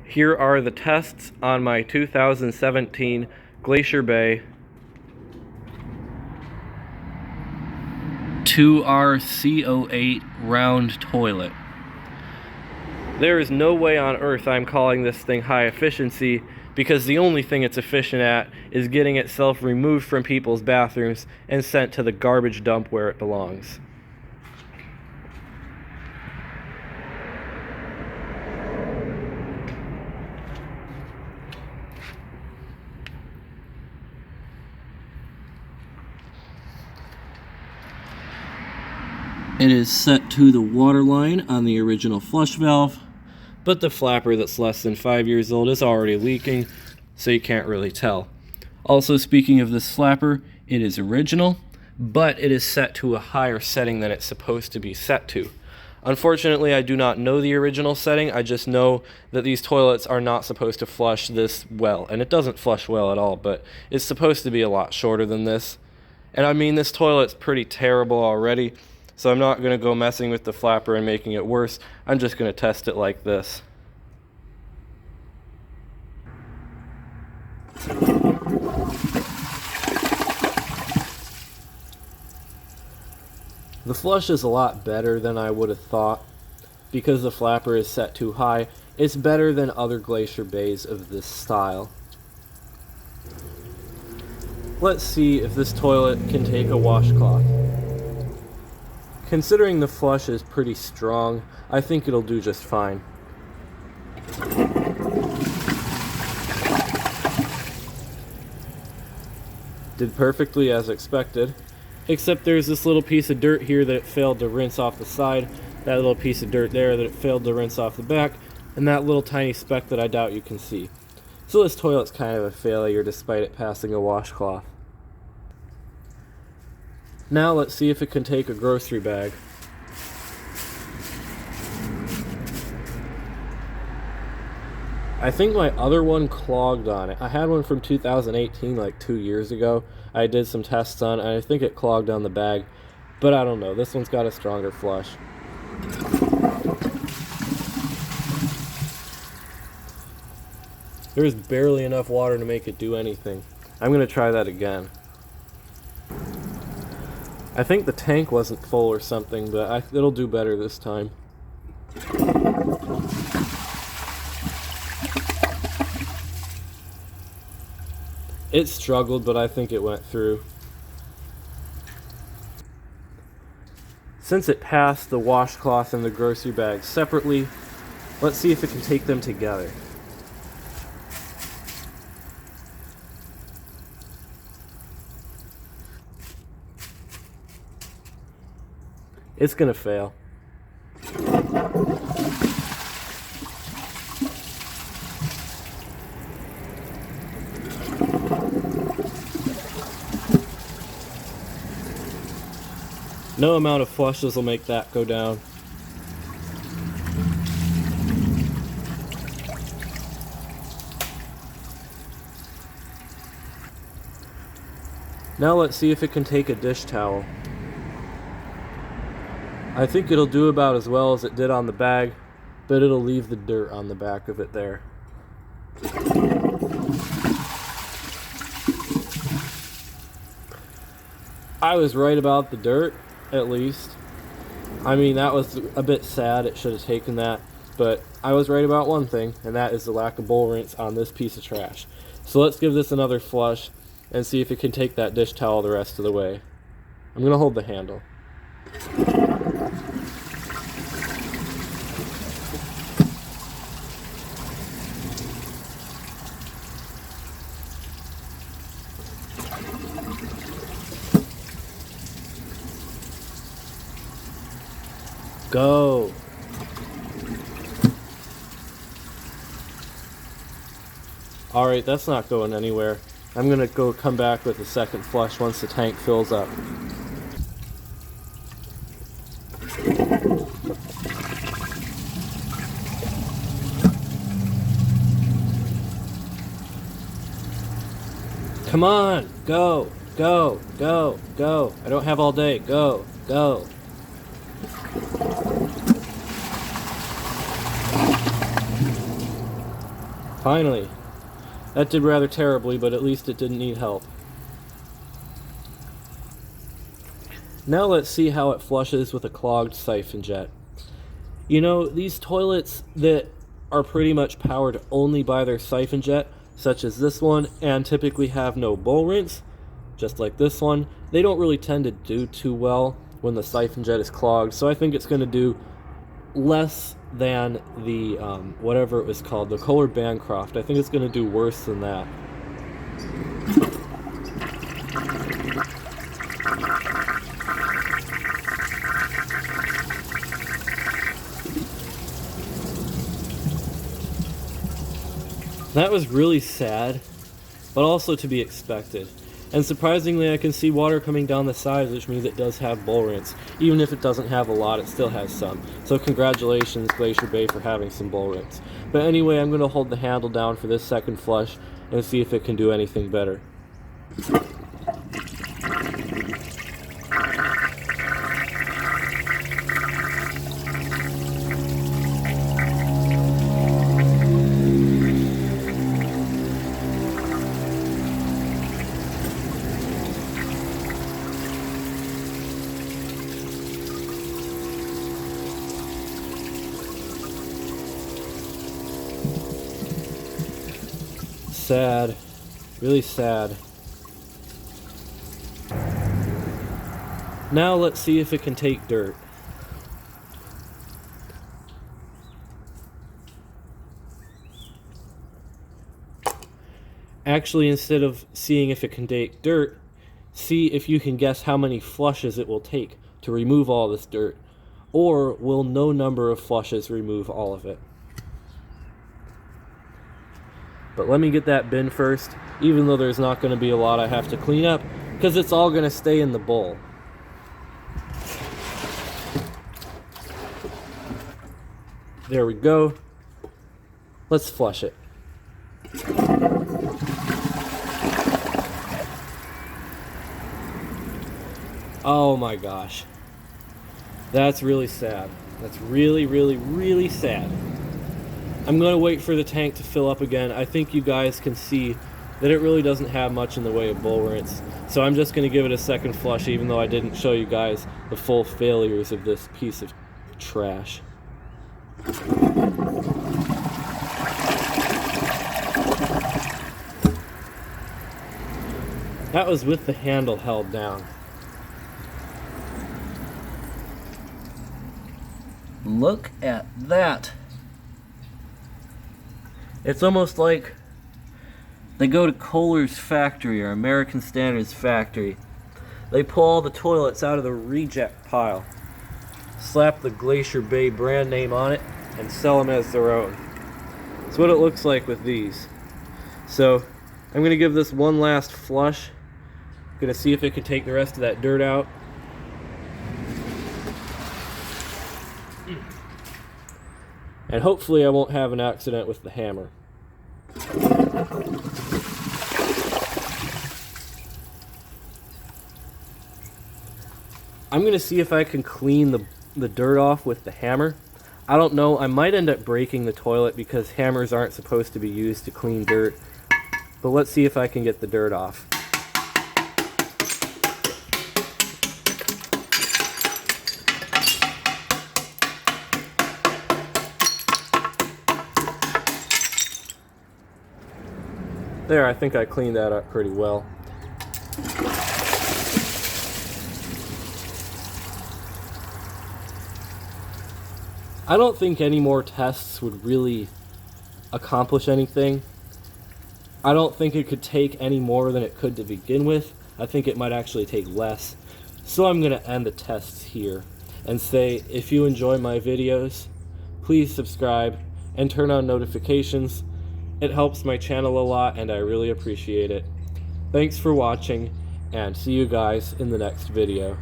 Here are the tests on my 2017 Glacier Bay 2RC08 round toilet. There is no way on earth I'm calling this thing high efficiency, because the only thing it's efficient at is getting itself removed from people's bathrooms and sent to the garbage dump where it belongs. It is set to the water line on the original flush valve, but the flapper that's less than 5 years old is already leaking, so you can't really tell. Also, speaking of this flapper, it is original, but it is set to a higher setting than it's supposed to be set to. Unfortunately, I do not know the original setting. I just know that these toilets are not supposed to flush this well, and it doesn't flush well at all, but it's supposed to be a lot shorter than this. And I mean, this toilet's pretty terrible already, so I'm not going to go messing with the flapper and making it worse. I'm just going to test it like this. The flush is a lot better than I would have thought. Because the flapper is set too high, it's better than other Glacier Bays of this style. Let's see if this toilet can take a washcloth. Considering the flush is pretty strong, I think it'll do just fine. Did perfectly as expected, except there's this little piece of dirt here that it failed to rinse off the side, that little piece of dirt there that it failed to rinse off the back, and that little tiny speck that I doubt you can see. So this toilet's kind of a failure despite it passing a washcloth. Now let's see if it can take a grocery bag. I think my other one clogged on it. I had one from 2018, like 2 years ago. I did some tests on it, and I think it clogged on the bag, but I don't know. This one's got a stronger flush. There's barely enough water to make it do anything. I'm going to try that again. I think the tank wasn't full or something, but it'll do better this time. It struggled, but I think it went through. Since it passed the washcloth and the grocery bag separately, let's see if it can take them together. It's gonna fail. No amount of flushes will make that go down. Now let's see if it can take a dish towel. I think it'll do about as well as it did on the bag, but it'll leave the dirt on the back of it there. I was right about the dirt, at least. I mean, that was a bit sad. It should have taken that, but I was right about one thing, and that is the lack of bowl rinse on this piece of trash. So let's give this another flush and see if it can take that dish towel the rest of the way. I'm going to hold the handle. Go. Alright, that's not going anywhere. I'm gonna come back with a second flush once the tank fills up. Come on, go, go, go, go. I don't have all day. Go, go. Finally. That did rather terribly, but at least it didn't need help. Now let's see how it flushes with a clogged siphon jet. You know, these toilets that are pretty much powered only by their siphon jet, such as this one, and typically have no bowl rinse, just like this one, they don't really tend to do too well when the siphon jet is clogged, so I think it's going to do less than the, whatever it was called, the Kohler Bancroft. I think it's going to do worse than that. That was really sad, but also to be expected. And surprisingly, I can see water coming down the sides, which means it does have bowl rinse. Even if it doesn't have a lot, it still has some. So congratulations, Glacier Bay, for having some bowl rinse. But anyway, I'm going to hold the handle down for this second flush and see if it can do anything better. Sad. Really sad. Now let's see if it can take dirt. Actually, instead of seeing if it can take dirt, see if you can guess how many flushes it will take to remove all this dirt. Or will no number of flushes remove all of it? But let me get that bin first, even though there's not going to be a lot I have to clean up, because it's all going to stay in the bowl. There we go. Let's flush it. Oh my gosh. That's really sad. That's really, really, really sad. I'm going to wait for the tank to fill up again. I think you guys can see that it really doesn't have much in the way of bowl rinse. So I'm just going to give it a second flush, even though I didn't show you guys the full failures of this piece of trash. That was with the handle held down. Look at that. It's almost like they go to Kohler's factory or American Standard's factory. They pull all the toilets out of the reject pile, slap the Glacier Bay brand name on it, and sell them as their own. That's what it looks like with these. So I'm going to give this one last flush. I'm going to see if it can take the rest of that dirt out. And hopefully I won't have an accident with the hammer. I'm going to see if I can clean the dirt off with the hammer. I don't know, I might end up breaking the toilet because hammers aren't supposed to be used to clean dirt. But let's see if I can get the dirt off. There, I think I cleaned that up pretty well. I don't think any more tests would really accomplish anything. I don't think it could take any more than it could to begin with. I think it might actually take less. So I'm going to end the tests here and say, if you enjoy my videos, please subscribe and turn on notifications. It helps my channel a lot and I really appreciate it. Thanks for watching and see you guys in the next video.